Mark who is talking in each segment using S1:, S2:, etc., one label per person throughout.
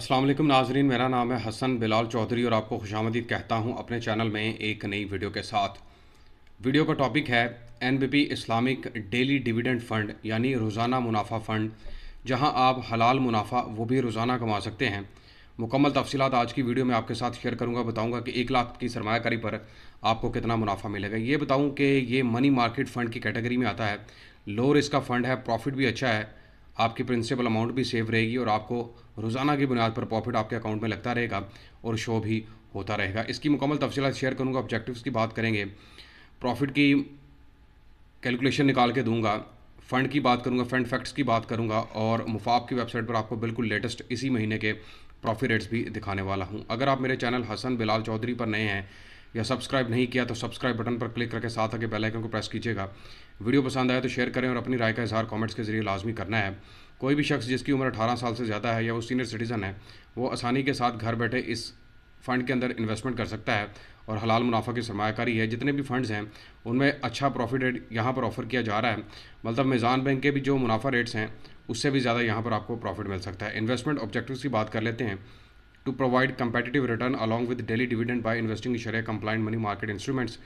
S1: अस्सलाम वालेकुम नाजरीन, मेरा नाम है हसन बिलाल चौधरी और आपको खुशामदीद कहता हूं अपने चैनल में एक नई वीडियो के साथ। वीडियो का टॉपिक है NBP Islamic daily dividend fund यानी रोज़ाना मुनाफा फ़ंड, जहां आप हलाल मुनाफा वो भी रोज़ाना कमा सकते हैं। मुकम्मल तफसीलात आज की वीडियो में आपके साथ शेयर करूंगा। बताऊंगा कि 1 लाख की सरमायाकारी पर आपको कितना मुनाफा मिलेगा। ये बताऊं कि ये मनी मार्केट फ़ंड की कैटेगरी में आता है। लो रिस्क का फ़ंड है, प्रॉफिट भी अच्छा है, आपकी प्रिंसिपल अमाउंट भी सेव रहेगी और आपको रोज़ाना की बुनियाद पर प्रॉफिट आपके अकाउंट में लगता रहेगा और शो भी होता रहेगा। इसकी मुकम्मल तफसीलात शेयर करूंगा, ऑब्जेक्टिव्स की बात करेंगे, प्रॉफिट की कैलकुलेशन निकाल के दूंगा, फ़ंड की बात करूंगा, फंड फैक्ट्स की बात करूंगा और मुफाब की वेबसाइट पर आपको बिल्कुल लेटेस्ट इसी महीने के प्रॉफिट रेट्स भी दिखाने वाला हूं। अगर आप मेरे चैनल हसन बिलाल चौधरी पर नए हैं या सब्सक्राइब नहीं किया तो सब्सक्राइब बटन पर क्लिक करके साथ आके बेल आइकन को प्रेस कीजिएगा। वीडियो पसंद आया तो शेयर करें और अपनी राय का इजहार कमेंट्स के जरिए लाजमी करना है। कोई भी शख्स जिसकी उम्र 18 साल से ज़्यादा है या वो सीनियर सिटीज़न है, वो आसानी के साथ घर बैठे इस फ़ंड के अंदर इन्वेस्टमेंट कर सकता है और हलाल मुनाफा की सरमायाकारी है। जितने भी फंड्स हैं उनमें अच्छा प्रॉफिट रेट यहाँ पर ऑफर किया जा रहा है। मतलब मीज़ान बैंक के भी जो मुनाफा रेट्स हैं उससे भी ज़्यादा यहाँ पर आपको प्रॉफिट मिल सकता है। इन्वेस्टमेंट ऑब्जेक्टिव्स की बात कर लेते हैं। To provide competitive return along with daily dividend by investing in शरिया compliant money market instruments.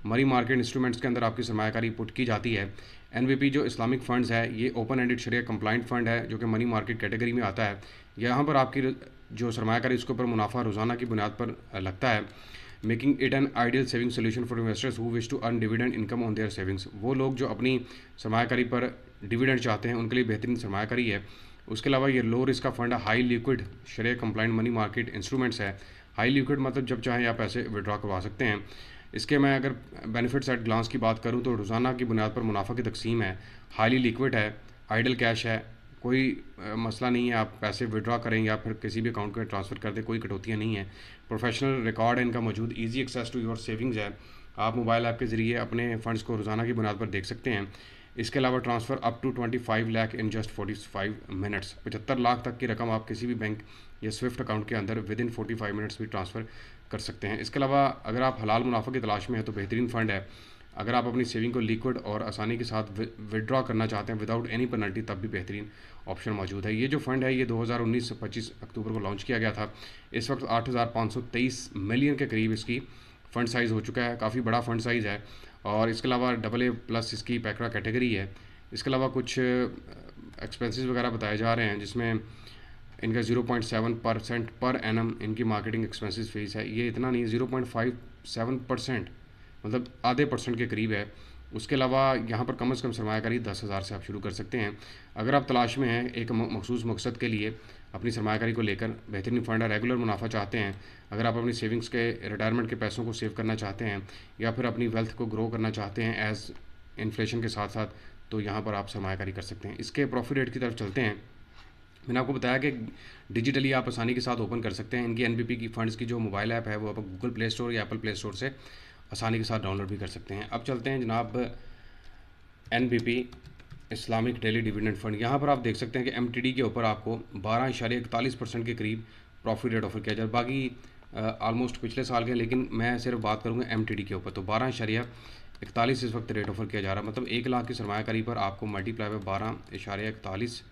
S1: Money market instruments के अंदर आपकी सरमायाकारी पुट की जाती है। एनवीपी जो इस्लामिक फ़ंड्स है ये ओपन एंडेड शरिया कंप्लाइंट फ़ंड है जो कि मनी मार्केट कैटेगरी में आता है। यहाँ पर आपकी जो सरमायाकारी उसके ऊपर मुनाफा रोज़ाना की बुनियाद पर लगता है, making it an ideal saving solution for investors who wish to earn dividend income on their savings. वो लोग जो अपनी सरमायाकारी पर डिविडेंड चाहते हैं उनके लिए बेहतरीन सरमायाकारी है। उसके अलावा ये लो रिस्क का फंड है, हाई लिक्विड शरिया कंप्लाइंट मनी मार्केट इंस्ट्रूमेंट्स है। हाई लिक्विड मतलब जब चाहें आप पैसे विड्रॉ करवा सकते हैं। इसके मैं अगर बेनिफिट्स एट ग्लांस की बात करूं तो रोज़ाना की बुनियाद पर मुनाफा की तकसीम है, हाईली लिक्विड है, आइडल कैश है, कोई मसला नहीं है, आप पैसे विड्रॉ करें या फिर किसी भी अकाउंट में ट्रांसफ़र कर दें, कोई कटौतियाँ नहीं है। प्रोफेशनल रिकॉर्ड है इनका मौजूद, easy access to your savings है, आप मोबाइल ऐप के ज़रिए अपने फ़ंड्स को रोज़ाना की बुनियाद पर देख सकते हैं। इसके अलावा transfer up to 25 lakh in just 45 minutes. 75 lakh तक की रकम आप किसी भी बैंक या स्विफ्ट अकाउंट के अंदर विद इन 45 मिनट्स भी ट्रांसफ़र कर सकते हैं। इसके अलावा अगर आप हलाल मुनाफा की तलाश में हैं तो बेहतरीन फ़ंड है। अगर आप अपनी सेविंग को लिक्विड और आसानी के साथ विड्रॉ करना चाहते हैं विदाउट एनी पेनल्टी, तब भी बेहतरीन ऑप्शन मौजूद है। ये जो फ़ंड है ये 2019 से 25 अक्टूबर को लॉन्च किया गया था। इस वक्त 8,523 मिलियन के करीब इसकी फ़ंड साइज़ हो चुका है, काफ़ी बड़ा फ़ंड साइज़ है। और इसके अलावा AA+ इसकी पैक्रा कैटेगरी है। इसके अलावा कुछ एक्सपेंसेस वगैरह बताए जा रहे हैं जिसमें इनका 0.7% पर एनम इनकी मार्केटिंग एक्सपेंसेस फीस है। ये इतना नहीं, 0.57% मतलब आधे % के करीब है। उसके अलावा यहाँ पर कम से कम सरमायाकारी 10,000 से आप शुरू कर सकते हैं। अगर आप तलाश में हैं एक मखसूस मकसद के लिए अपनी सरमायाकारी को लेकर, बेहतरीन फ़ंड है। रेगुलर मुनाफा चाहते हैं, अगर आप अपनी सेविंग्स के रिटायरमेंट के पैसों को सेव करना चाहते हैं या फिर अपनी वेल्थ को ग्रो करना चाहते हैं एज़ इन्फ्लेशन के साथ साथ, तो यहाँ पर आप सरमायाकारी कर सकते हैं। इसके प्रॉफिट रेट की तरफ चलते हैं। मैंने आपको बताया कि डिजिटली आप आसानी के साथ ओपन कर सकते हैं। इनकी एनबीपी की फ़ंड्स की जो मोबाइल ऐप है वो आप गूगल प्ले स्टोर या एप्पल प्ले स्टोर से आसानी के साथ डाउनलोड भी कर सकते हैं। अब चलते हैं जनाब NBP Islamic daily dividend fund. यहाँ पर आप देख सकते हैं कि एमटीडी के ऊपर आपको 12.41% के करीब प्रॉफिट रेट ऑफर किया जाए। बाकी ऑलमोस्ट पिछले साल के, लेकिन मैं सिर्फ बात करूँगा एमटीडी के ऊपर, तो 12.41 इस वक्त रेट ऑफर किया जा रहा है। मतलब 1 लाख की सरमायाकारी पर आपको मल्टीप्लाई बाय 12.41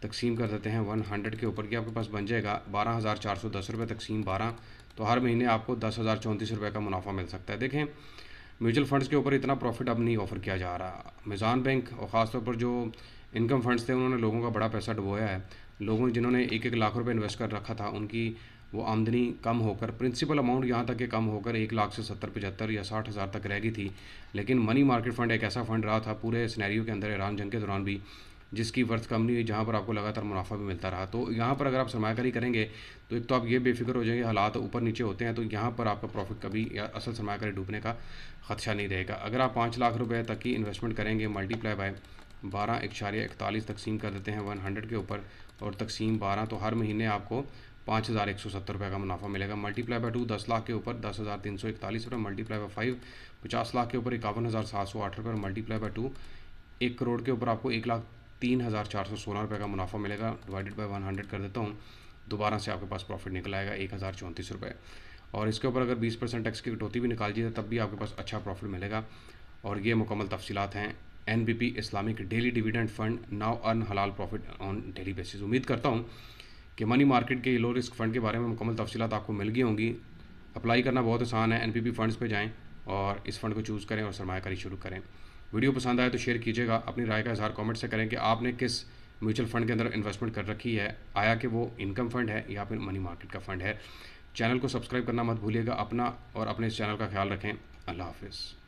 S1: तकसीम कर देते हैं 100 के ऊपर की, आपके पास बन जाएगा 12,410 रुपये तकसीम 12। तो हर महीने आपको 10,034 रुपये का मुनाफा मिल सकता है। देखें, म्यूचुअल फंड्स के ऊपर इतना प्रॉफिट अब नहीं ऑफर किया जा रहा। मीज़ान बैंक और ख़ासतौर पर जो इनकम फंड्स थे उन्होंने लोगों का बड़ा पैसा डुबोया है। लोगों जिन्होंने 1-1 लाख रुपए इन्वेस्ट कर रखा था उनकी वो आमदनी कम होकर, प्रिंसिपल अमाउंट यहाँ तक कि कम होकर 1 लाख से 70, 75 या 60 हज़ार तक रह गई थी। लेकिन मनी मार्केट फ़ंड एक ऐसा फ़ंड रहा था पूरे सिनेरियो के अंदर, ईरान जंग के दौरान भी, जिसकी वर्थ कम नहीं हुई, जहाँ पर आपको लगातार मुनाफा भी मिलता रहा। तो यहाँ पर अगर आप सरमायाकारी करेंगे तो एक तो आप ये बेफिक्र हो जाएंगे, हालात ऊपर नीचे होते हैं, तो यहाँ पर आपका प्रॉफिट कभी या असल सरमायाकारी डूबने का खदशा नहीं रहेगा। अगर आप 5 लाख रुपए तक की इन्वेस्टमेंट करेंगे, मल्टीप्लाई बाय 12.41 तकसीम कर देते हैं 100 के ऊपर और तकसीम 12, तो हर महीने आपको 5,170 रुपये का मुनाफा मिलेगा। मल्टीप्लाई बाय 2 10 लाख के ऊपर 10,341 रुपये, मल्टीप्लाई बाय 5 50 लाख के ऊपर 51,708 रुपये, मल्टीप्लाई बाय 2 1 करोड़ के ऊपर आपको 1,03,416 रुपये का मुनाफा मिलेगा। डिवाइडेड बाय 100 कर देता हूँ, दोबारा से आपके पास प्रॉफिट निकल आएगा 1,034 रुपये। और इसके ऊपर अगर 20% टैक्स की कटौती भी निकाल दीजिए तब भी आपके पास अच्छा प्रॉफिट मिलेगा। और ये मुकम्मल तफसीलात हैं NBP Islamic daily dividend fund now earn हलाल प्रॉफिट ऑन डेली बेसिस। उम्मीद करता हूँ कि मनी मार्केट के लो रिस्क फ़ंड के बारे में मुकम्मल तफसीलात आपको मिल गई होंगी। अप्लाई करना बहुत आसान है। NPP फ़ंड्स पे जाएँ और इस फ़ंड को चूज़ करें और सरमायाकारी शुरू करें। वीडियो पसंद आए तो शेयर कीजिएगा। अपनी राय का इज़हार कमेंट से करें कि आपने किस म्यूचुअल फ़ंड के अंदर इन्वेस्टमेंट कर रखी है, आया कि वो इनकम फ़ंड है या फिर मनी मार्केट का फ़ंड है। चैनल को सब्सक्राइब करना मत भूलिएगा। अपना और अपने इस चैनल का ख्याल रखें। अल्लाह हाफ़िज़।